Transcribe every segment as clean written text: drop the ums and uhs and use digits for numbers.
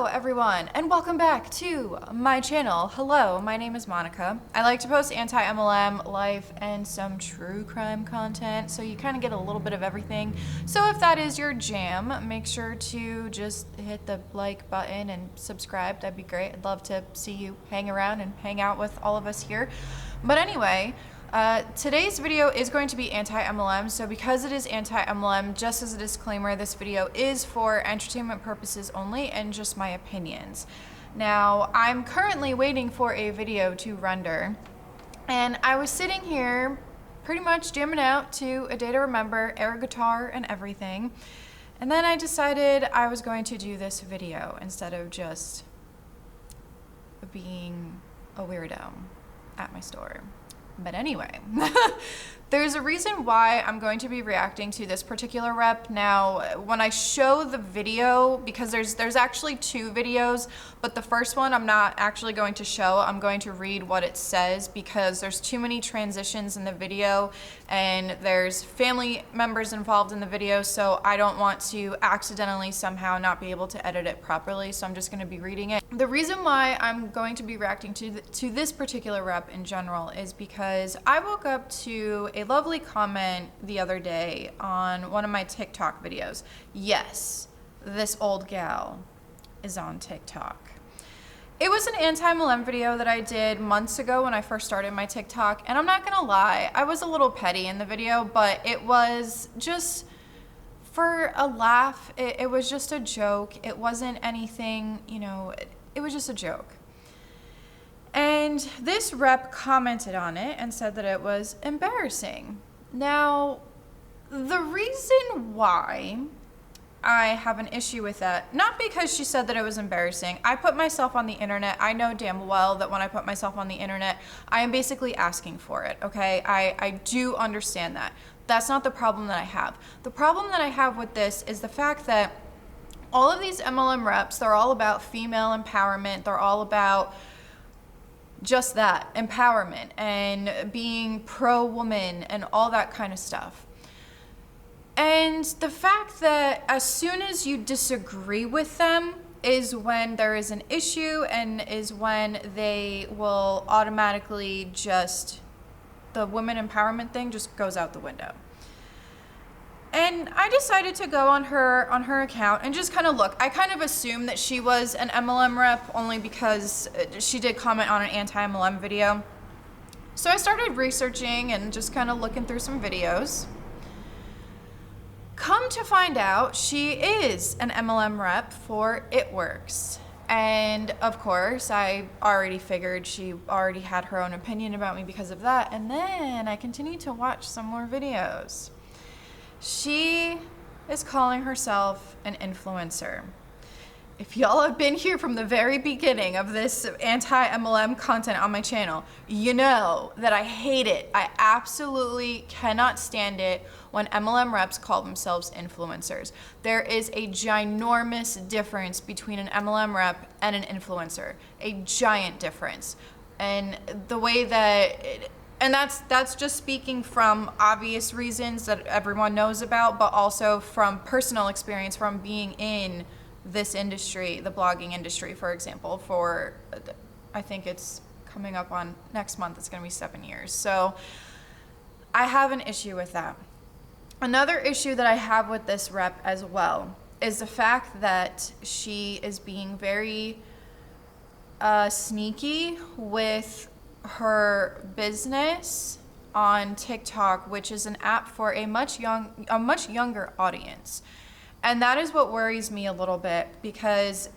Hello everyone, and welcome back to my channel. Hello, my name is Monica. I like to post anti-MLM, life, and some true crime content, so you kind of get a little bit of everything. So if that is your jam, make sure to just hit the like button and subscribe. That'd be great. I'd love to see you hang around and hang out with all of us here. But anyway, today's video is going to be anti-MLM, so because it is anti-MLM, just as a disclaimer, this video is for entertainment purposes only and just my opinions. Now, I'm currently waiting for a video to render, and I was sitting here pretty much jamming out to A Day to Remember, air guitar and everything, and then I decided I was going to do this video instead of just being a weirdo at my store. But anyway, there's a reason why I'm going to be reacting to this particular rep. Now, when I show the video, because there's actually two videos, but the first one I'm not actually going to show. I'm going to read what it says because there's too many transitions in the video and there's family members involved in the video, so I don't want to accidentally somehow not be able to edit it properly, so I'm just going to be reading it. The reason why I'm going to be reacting to this particular rep in general is because I woke up to a lovely comment the other day on one of my TikTok videos. Yes, this old gal is on TikTok. It was an anti-MLM video that I did months ago when I first started my TikTok, and I'm not gonna lie, I was a little petty in the video, but it was just for a laugh. It was just a joke. It wasn't anything, you know, it was just a joke. And this rep commented on it and said that it was embarrassing. Now, the reason why I have an issue with that, not because she said that it was embarrassing. I put myself on the internet. I know damn well that when I put myself on the internet, I am basically asking for it, okay? I do understand that. That's not the problem that I have. The problem that I have with this is the fact that all of these MLM reps, they're all about female empowerment. They're all about just that, empowerment and being pro-woman and all that kind of stuff. And the fact that as soon as you disagree with them is when there is an issue and is when they will automatically just, the women empowerment thing just goes out the window. And I decided to go on her account and just kind of look. I kind of assumed that she was an MLM rep only because she did comment on an anti-MLM video. So I started researching and just kind of looking through some videos. Come to find out, she is an MLM rep for It Works. And of course, I already figured she already had her own opinion about me because of that. And then I continued to watch some more videos. She is calling herself an influencer. If y'all have been here from the very beginning of this anti-MLM content on my channel, you know that I hate it. I absolutely cannot stand it when MLM reps call themselves influencers. There is a ginormous difference between an MLM rep and an influencer. A giant difference. And the way that and that's just speaking from obvious reasons that everyone knows about, but also from personal experience from being in this industry, the blogging industry, for example, for, I think it's coming up on next month, it's gonna be 7 years. So I have an issue with that. Another issue that I have with this rep as well is the fact that she is being very sneaky with her business on TikTok, which is an app for a much younger audience. And that is what worries me a little bit because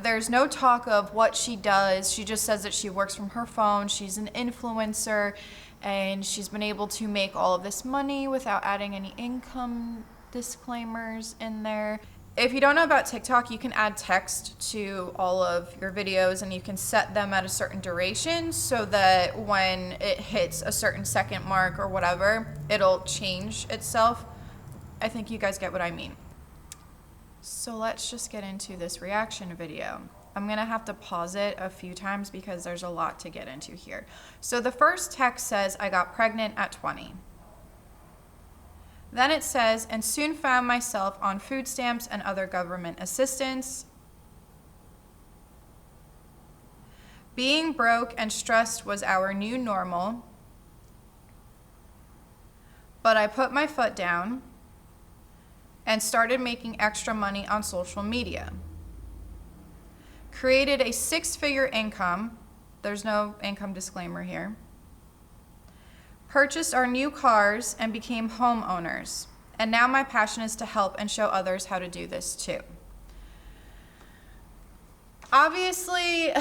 there's no talk of what she does. She just says that she works from her phone. She's an influencer and she's been able to make all of this money without adding any income disclaimers in there. If you don't know about TikTok, you can add text to all of your videos and you can set them at a certain duration so that when it hits a certain second mark or whatever, it'll change itself. I think you guys get what I mean. So let's just get into this reaction video. I'm gonna have to pause it a few times because there's a lot to get into here. So the first text says, I got pregnant at 20. Then it says, and soon found myself on food stamps and other government assistance. Being broke and stressed was our new normal, but I put my foot down and started making extra money on social media. Created a 6-figure income. There's no income disclaimer here. Purchased our new cars and became homeowners. And now my passion is to help and show others how to do this too. Obviously,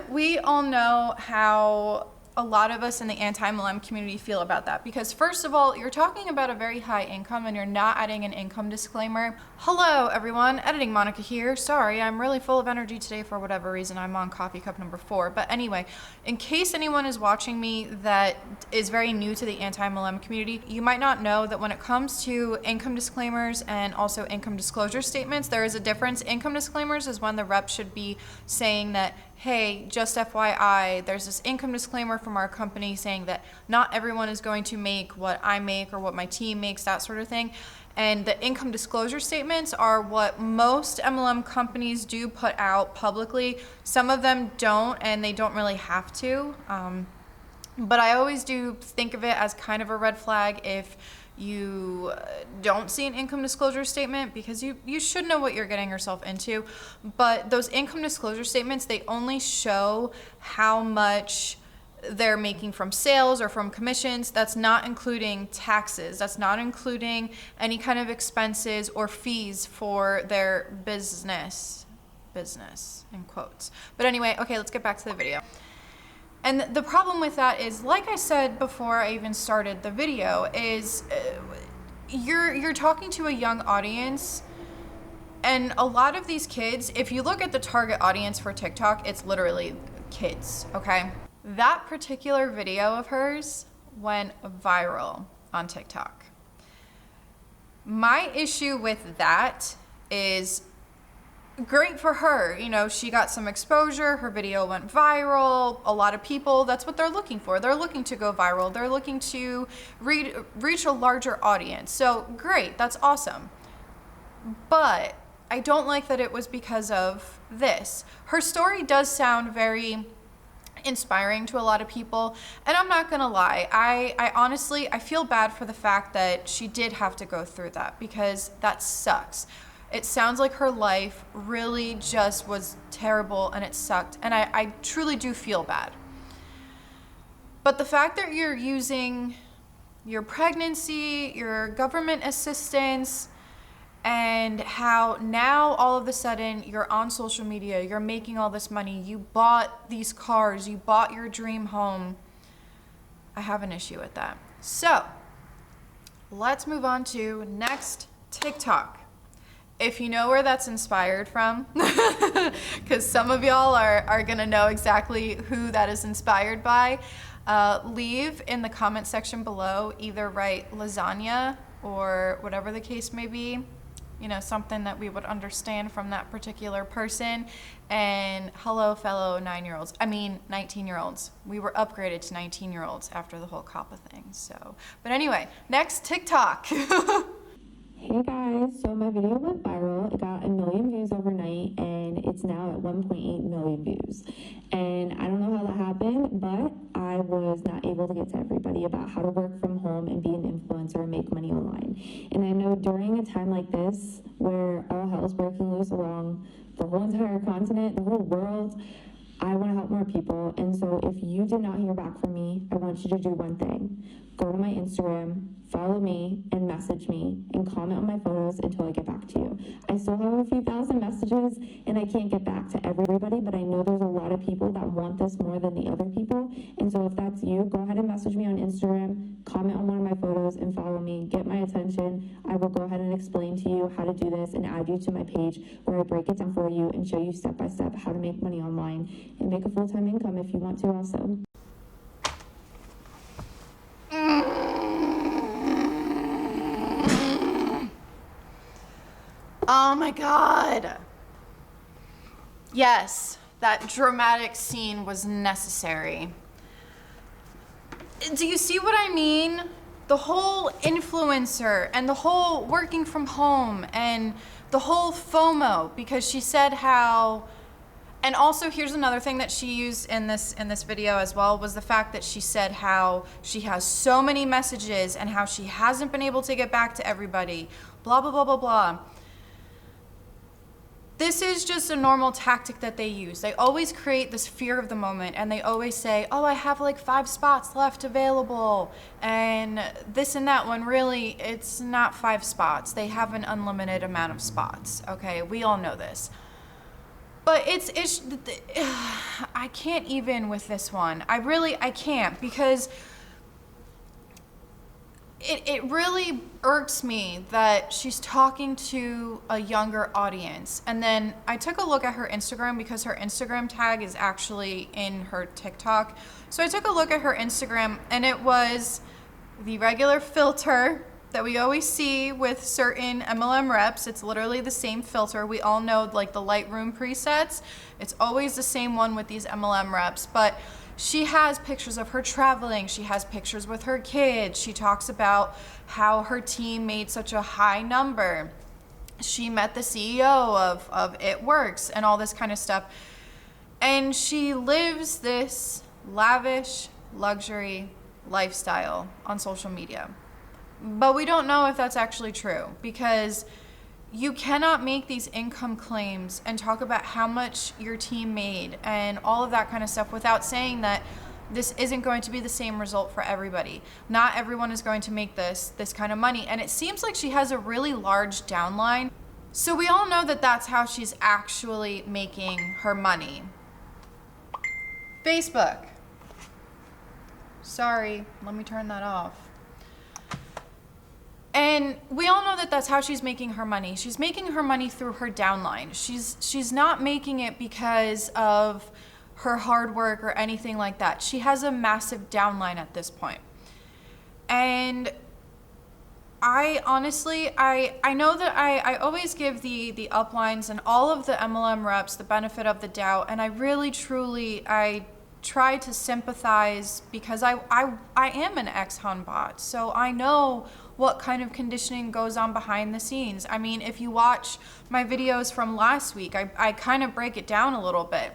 we all know how a lot of us in the anti-MLM community feel about that, because first of all, you're talking about a very high income and you're not adding an income disclaimer. Hello everyone, Editing Monica here. Sorry, I'm really full of energy today for whatever reason. I'm on coffee cup number 4. But anyway, in case anyone is watching me that is very new to the anti-MLM community, you might not know that when it comes to income disclaimers and also income disclosure statements, there is a difference. Income disclaimers is when the rep should be saying that, hey, just FYI, there's this income disclaimer from our company saying that not everyone is going to make what I make or what my team makes, that sort of thing. And the income disclosure statements are what most MLM companies do put out publicly. Some of them don't, and they don't really have to. But I always do think of it as kind of a red flag if you don't see an income disclosure statement, because you should know what you're getting yourself into. But those income disclosure statements, they only show how much they're making from sales or from commissions. That's not including taxes. That's not including any kind of expenses or fees for their business in quotes. But anyway, okay, let's get back to the video. And the problem with that is, like I said before I even started the video, is you're talking to a young audience, and a lot of these kids, if you look at the target audience for TikTok, it's literally kids, okay? That particular video of hers went viral on TikTok. My issue with that is, great for her, you know, she got some exposure, her video went viral. A lot of people, that's what they're looking for. They're looking to go viral. They're looking to reach a larger audience. So great, that's awesome. But I don't like that it was because of this. Her story does sound very inspiring to a lot of people, and I'm not gonna lie, I honestly, I feel bad for the fact that she did have to go through that, because that sucks. It sounds like her life really just was terrible and it sucked, and I truly do feel bad. But the fact that you're using your pregnancy, your government assistance, and how now all of a sudden you're on social media, you're making all this money, you bought these cars, you bought your dream home, I have an issue with that. So let's move on to next TikTok. If you know where that's inspired from, because some of y'all are gonna know exactly who that is inspired by, leave in the comment section below, either write lasagna or whatever the case may be, you know, something that we would understand from that particular person. And hello, fellow 19-year-olds. We were upgraded to 19-year-olds after the whole COPPA thing, so. But anyway, next TikTok. Hey guys, so my video went viral. It got 1 million views overnight, and it's now at 1.8 million views. And I don't know how that happened, but I was not able to get to everybody about how to work from home and be an influencer and make money online. And I know during a time like this, where all hell's breaking loose along the whole entire continent, the whole world, I want to help more people. And so if you did not hear back from me, I want you to do one thing. Go to my Instagram, follow me, and message me, and comment on my photos until I get back to you. I still have a few thousand messages, and I can't get back to everybody, but I know there's a lot of people that want this more than the other people. And so if that's you, go ahead and message me on Instagram, comment on one of my photos, and follow me. Get my attention. I will go ahead and explain to you how to do this and add you to my page, where I break it down for you and show you step by step how to make money online and make a full-time income if you want to also. Oh my God. Yes, that dramatic scene was necessary. Do you see what I mean? The whole influencer and the whole working from home and the whole FOMO, because she said how And also, here's another thing that she used in this video as well, was the fact that she said how she has so many messages and how she hasn't been able to get back to everybody, blah, blah, blah, blah, blah. This is just a normal tactic that they use. They always create this fear of the moment, and they always say, oh, I have like 5 spots left available and this and that, when really it's not 5 spots. They have an unlimited amount of spots. Okay, we all know this. But I can't even with this one. I can't, because it really irks me that she's talking to a younger audience. And then I took a look at her Instagram, because her Instagram tag is actually in her TikTok. So I took a look at her Instagram, and it was the regular filter that we always see with certain MLM reps. It's literally the same filter. We all know, like, the Lightroom presets. It's always the same one with these MLM reps. But she has pictures of her traveling. She has pictures with her kids. She talks about how her team made such a high number. She met the CEO of It Works and all this kind of stuff. And she lives this lavish luxury lifestyle on social media. But we don't know if that's actually true, because you cannot make these income claims and talk about how much your team made and all of that kind of stuff without saying that this isn't going to be the same result for everybody. Not everyone is going to make this kind of money. And it seems like she has a really large downline. So we all know that that's how she's actually making her money. Facebook. Sorry, let me turn that off. And we all know that that's how she's making her money. She's making her money through her downline. She's not making it because of her hard work or anything like that. She has a massive downline at this point. And I honestly, I know that I always give the uplines and all of the MLM reps the benefit of the doubt. And I really, truly, I try to sympathize, because I am an ex-Hun bot. So I know what kind of conditioning goes on behind the scenes. I mean, if you watch my videos from last week, I kind of break it down a little bit.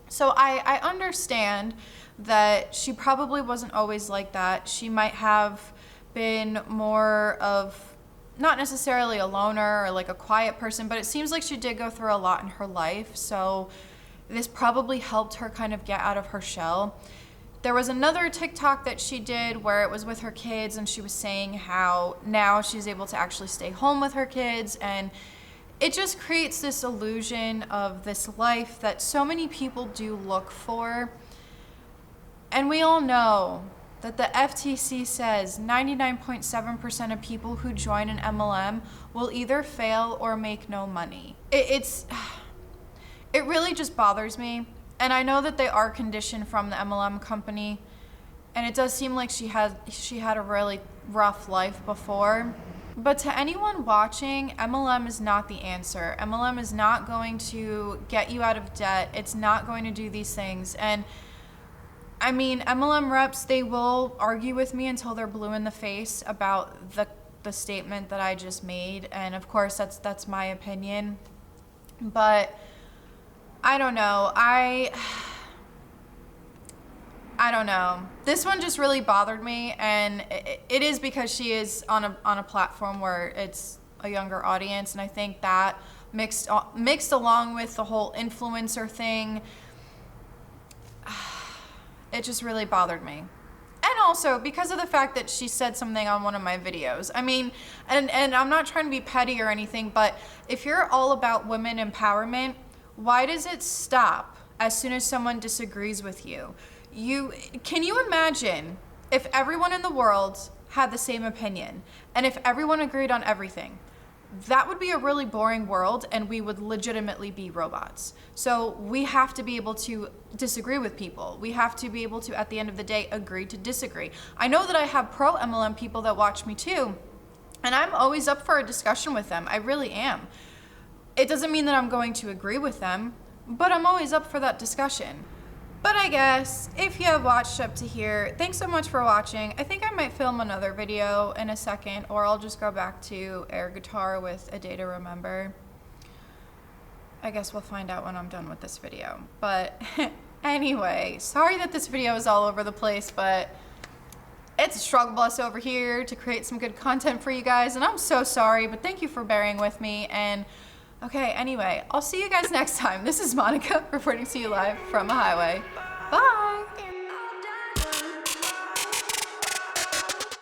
So I understand that she probably wasn't always like that. She might have been more of, not necessarily a loner or like a quiet person, but it seems like she did go through a lot in her life. So this probably helped her kind of get out of her shell. There was another TikTok that she did where it was with her kids, and she was saying how now she's able to actually stay home with her kids, and it just creates this illusion of this life that so many people do look for. And we all know that the FTC says 99.7% of people who join an MLM will either fail or make no money. It really just bothers me. And I know that they are conditioned from the MLM company, and it does seem like she had a really rough life before. But to anyone watching, MLM is not the answer. MLM is not going to get you out of debt. It's not going to do these things. And I mean, MLM reps, they will argue with me until they're blue in the face about the statement that I just made. And of course, that's my opinion. But I don't know. I don't know. This one just really bothered me, and it is because she is on a platform where it's a younger audience, and I think that mixed along with the whole influencer thing, it just really bothered me. And also because of the fact that she said something on one of my videos. I mean, and I'm not trying to be petty or anything, but if you're all about women empowerment, why does it stop as soon as someone disagrees with you? Can you imagine if everyone in the world had the same opinion, and if everyone agreed on everything? That would be a really boring world, and we would legitimately be robots. So we have to be able to disagree with people. We have to be able to, at the end of the day, agree to disagree. I know that I have pro MLM people that watch me too, and I'm always up for a discussion with them. I really am. It doesn't mean that I'm going to agree with them, but I'm always up for that discussion. But I guess if you have watched up to here, thanks so much for watching. I think I might film another video in a second, or I'll just go back to air guitar with A Day to Remember. I guess we'll find out when I'm done with this video. But anyway, sorry that this video is all over the place, but it's a struggle bus over here to create some good content for you guys, and I'm so sorry, but thank you for bearing with me. And okay, anyway, I'll see you guys next time. This is Monica reporting to you live from a highway. Bye!